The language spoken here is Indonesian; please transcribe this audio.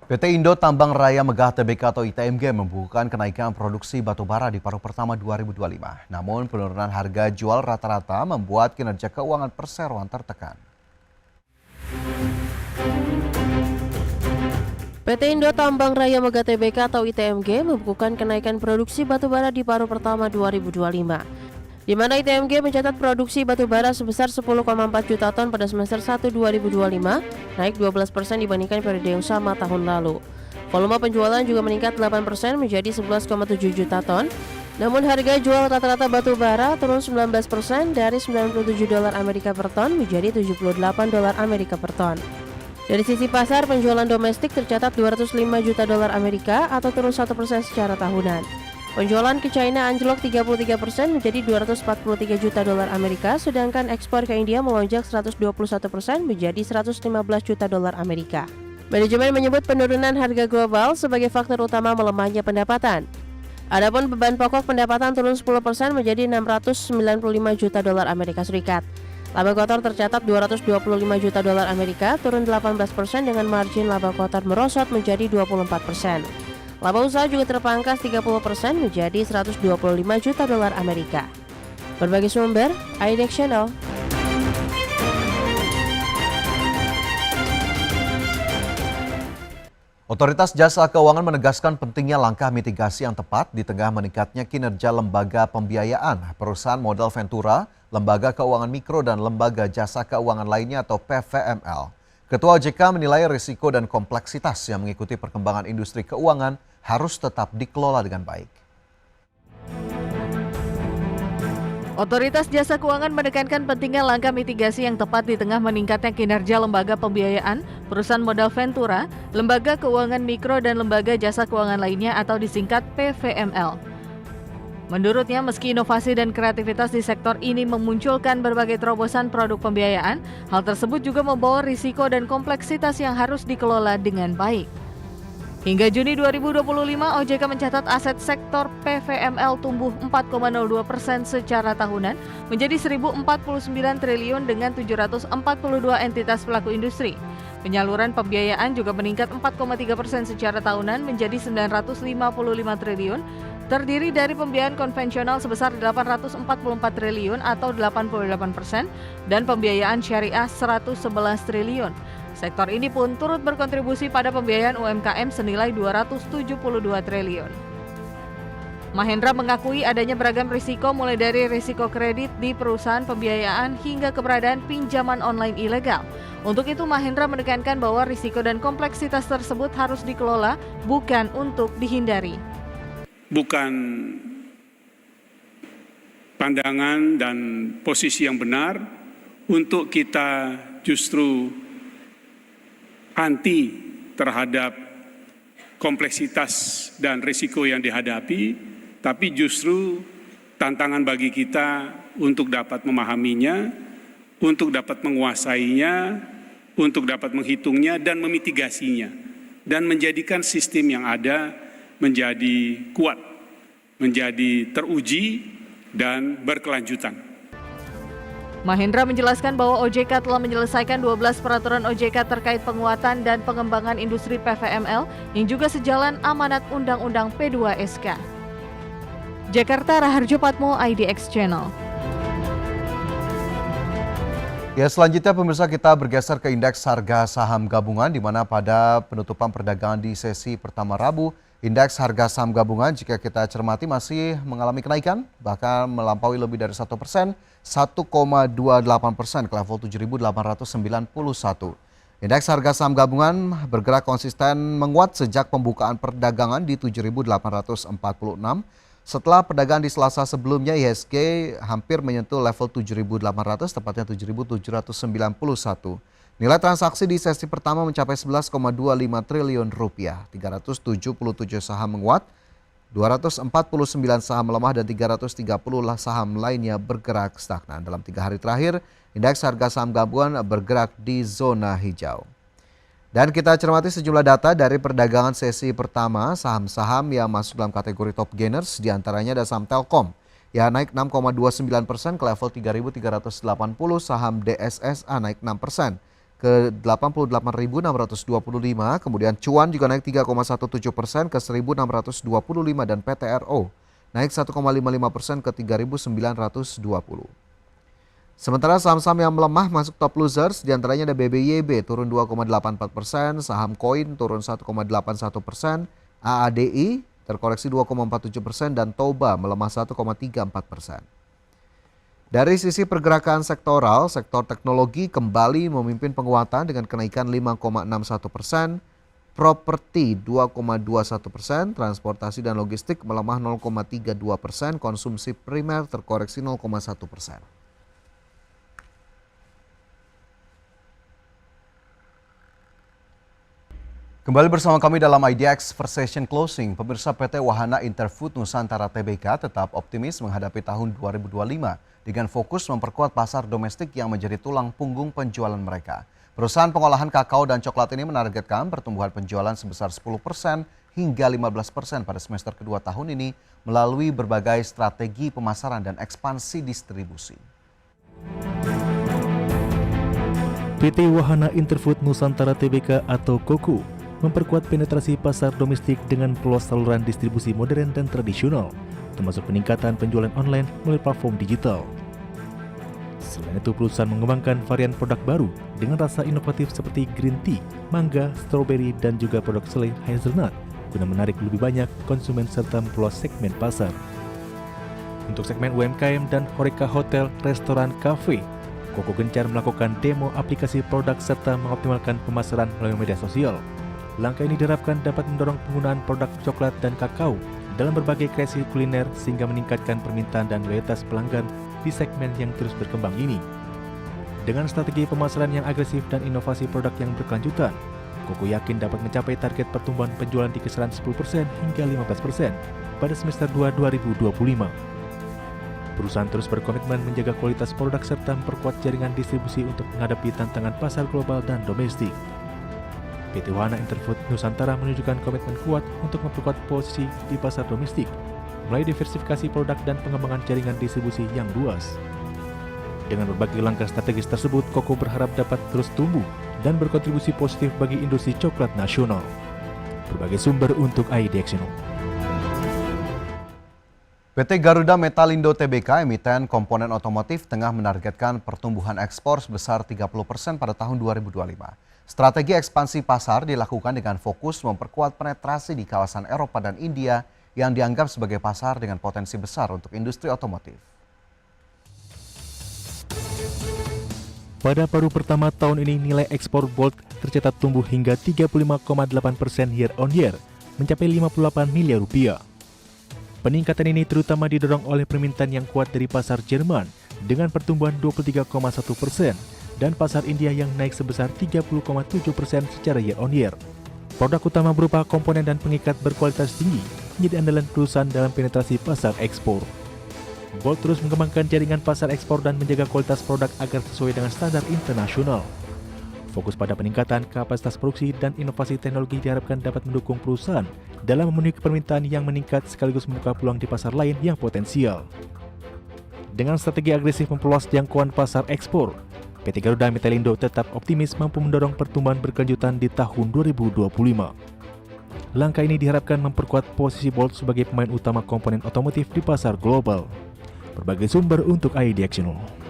PT Indo Tambang Raya Megah Tbk atau ITMG membukukan kenaikan produksi batubara di paruh pertama 2025. Namun penurunan harga jual rata-rata membuat kinerja keuangan perseroan tertekan. PT Indo Tambang Raya Megah Tbk atau ITMG membukukan kenaikan produksi batubara di paruh pertama 2025, di mana ITMG mencatat produksi batubara sebesar 10,4 juta ton pada semester 1 2025, naik 12% dibandingkan periode yang sama tahun lalu. Volume penjualan juga meningkat 8% menjadi 11,7 juta ton. Namun harga jual rata-rata batubara turun 19% dari $97 Amerika per ton menjadi $78 Amerika per ton. Dari sisi pasar, penjualan domestik tercatat $205 juta Amerika atau turun 1% secara tahunan. Penjualan ke China anjlok 33% menjadi $243 juta Amerika, sedangkan ekspor ke India melonjak 121% menjadi $115 juta Amerika. Manajemen menyebut penurunan harga global sebagai faktor utama melemahnya pendapatan. Adapun beban pokok pendapatan turun 10% menjadi $695 juta Amerika Serikat. Laba kotor tercatat $225 juta Amerika, turun 18% dengan margin laba kotor merosot menjadi 24%. Laba usaha juga terpangkas 30% menjadi $125 juta Amerika. Berbagai sumber, IDX Channel. Otoritas Jasa Keuangan menegaskan pentingnya langkah mitigasi yang tepat di tengah meningkatnya kinerja lembaga pembiayaan, perusahaan modal Ventura, lembaga keuangan mikro dan lembaga jasa keuangan lainnya atau PVML. Ketua OJK menilai risiko dan kompleksitas yang mengikuti perkembangan industri keuangan harus tetap dikelola dengan baik. Otoritas Jasa Keuangan menekankan pentingnya langkah mitigasi yang tepat di tengah meningkatnya kinerja lembaga pembiayaan, perusahaan modal Ventura, lembaga keuangan mikro dan lembaga jasa keuangan lainnya atau disingkat PVML. Menurutnya, meski inovasi dan kreativitas di sektor ini memunculkan berbagai terobosan produk pembiayaan, hal tersebut juga membawa risiko dan kompleksitas yang harus dikelola dengan baik. Hingga Juni 2025, OJK mencatat aset sektor PVML tumbuh 4,02% secara tahunan menjadi 1.049 triliun dengan 742 entitas pelaku industri. Penyaluran pembiayaan juga meningkat 4,3% secara tahunan menjadi 955 triliun, terdiri dari pembiayaan konvensional sebesar 844 triliun atau 88% dan pembiayaan syariah 111 triliun. Sektor ini pun turut berkontribusi pada pembiayaan UMKM senilai 272 triliun. Mahendra mengakui adanya beragam risiko mulai dari risiko kredit di perusahaan pembiayaan hingga keberadaan pinjaman online ilegal. Untuk itu Mahendra menekankan bahwa risiko dan kompleksitas tersebut harus dikelola, bukan untuk dihindari. Bukan pandangan dan posisi yang benar untuk kita justru anti terhadap kompleksitas dan risiko yang dihadapi, tapi justru tantangan bagi kita untuk dapat memahaminya, untuk dapat menguasainya, untuk dapat menghitungnya dan memitigasinya, dan menjadikan sistem yang ada menjadi kuat, menjadi teruji dan berkelanjutan. Mahendra menjelaskan bahwa OJK telah menyelesaikan 12 peraturan OJK terkait penguatan dan pengembangan industri PVML yang juga sejalan amanat Undang-Undang P2SK. Jakarta, Raharjo Patmo, IDX Channel. Ya, selanjutnya pemirsa kita bergeser ke indeks harga saham gabungan di mana pada penutupan perdagangan di sesi pertama Rabu, indeks harga saham gabungan jika kita cermati masih mengalami kenaikan, bahkan melampaui lebih dari 1%, 1,28% ke level 7.891. Indeks harga saham gabungan bergerak konsisten menguat sejak pembukaan perdagangan di 7.846. Setelah perdagangan di Selasa sebelumnya, IHSG hampir menyentuh level 7.800, tepatnya 7.791. Nilai transaksi di sesi pertama mencapai 11,25 triliun rupiah. 377 saham menguat, 249 saham melemah dan 330 saham lainnya bergerak stagnan. Dalam 3 hari terakhir, indeks harga saham gabungan bergerak di zona hijau. Dan kita cermati sejumlah data dari perdagangan sesi pertama, saham-saham yang masuk dalam kategori top gainers diantaranya ada saham Telkom yang naik 6,29% ke level 3.380, saham DSSA naik 6%. ke 88.625, kemudian Cuan juga naik 3,17% ke 1.625 dan PTRO naik 1,55% ke 3.920. Sementara saham-saham yang melemah masuk top losers, diantaranya ada BBYB turun 2,84%, saham Koin turun 1,81%, AADI terkoreksi 2,47% dan Toba melemah 1,34%. Dari sisi pergerakan sektoral, sektor teknologi kembali memimpin penguatan dengan kenaikan 5,61%, properti 2,21%, transportasi dan logistik melemah 0,32%, konsumsi primer terkoreksi 0,1%. Kembali bersama kami dalam IDX First Session Closing. Pemirsa, PT Wahana Interfood Nusantara Tbk tetap optimis menghadapi tahun 2025 dengan fokus memperkuat pasar domestik yang menjadi tulang punggung penjualan mereka. Perusahaan pengolahan kakao dan coklat ini menargetkan pertumbuhan penjualan sebesar 10% hingga 15% pada semester kedua tahun ini melalui berbagai strategi pemasaran dan ekspansi distribusi. PT Wahana Interfood Nusantara Tbk atau KOKU memperkuat penetrasi pasar domestik dengan peluas saluran distribusi modern dan tradisional, termasuk peningkatan penjualan online melalui platform digital. Selain itu, perusahaan mengembangkan varian produk baru dengan rasa inovatif seperti green tea, mangga, strawberry, dan juga produk selai hazelnut guna menarik lebih banyak konsumen serta memperluas segmen pasar. Untuk segmen UMKM dan Horeca Hotel, Restoran, Cafe, KOKU gencar melakukan demo aplikasi produk serta mengoptimalkan pemasaran melalui media sosial. Langkah ini diharapkan dapat mendorong penggunaan produk coklat dan kakao dalam berbagai kreasi kuliner sehingga meningkatkan permintaan dan loyalitas pelanggan di segmen yang terus berkembang ini. Dengan strategi pemasaran yang agresif dan inovasi produk yang berkelanjutan, KOKU yakin dapat mencapai target pertumbuhan penjualan di kisaran 10% hingga 15% pada semester 2 2025. Perusahaan terus berkomitmen menjaga kualitas produk serta memperkuat jaringan distribusi untuk menghadapi tantangan pasar global dan domestik. PT Wahana Interfood Nusantara menunjukkan komitmen kuat untuk memperkuat posisi di pasar domestik melalui diversifikasi produk dan pengembangan jaringan distribusi yang luas. Dengan berbagai langkah strategis tersebut, KOKU berharap dapat terus tumbuh dan berkontribusi positif bagi industri coklat nasional. Berbagai sumber untuk IDX Channel. PT Garuda Metalindo Tbk, emiten komponen otomotif, tengah menargetkan pertumbuhan ekspor sebesar 30% pada tahun 2025. Strategi ekspansi pasar dilakukan dengan fokus memperkuat penetrasi di kawasan Eropa dan India yang dianggap sebagai pasar dengan potensi besar untuk industri otomotif. Pada paruh pertama tahun ini, nilai ekspor Bolt tercatat tumbuh hingga 35,8% year on year, mencapai 58 miliar rupiah. Peningkatan ini terutama didorong oleh permintaan yang kuat dari pasar Jerman dengan pertumbuhan 23,1%. Dan pasar India yang naik sebesar 30,7% secara year on year. Produk utama berupa komponen dan pengikat berkualitas tinggi menjadi andalan perusahaan dalam penetrasi pasar ekspor. Bolt terus mengembangkan jaringan pasar ekspor dan menjaga kualitas produk agar sesuai dengan standar internasional. Fokus pada peningkatan kapasitas produksi dan inovasi teknologi diharapkan dapat mendukung perusahaan dalam memenuhi permintaan yang meningkat sekaligus membuka peluang di pasar lain yang potensial. Dengan strategi agresif memperluas jangkauan pasar ekspor, PT Garuda Metalindo tetap optimis mampu mendorong pertumbuhan berkelanjutan di tahun 2025. Langkah ini diharapkan memperkuat posisi Bolt sebagai pemain utama komponen otomotif di pasar global. Berbagai sumber untuk IDX Channel.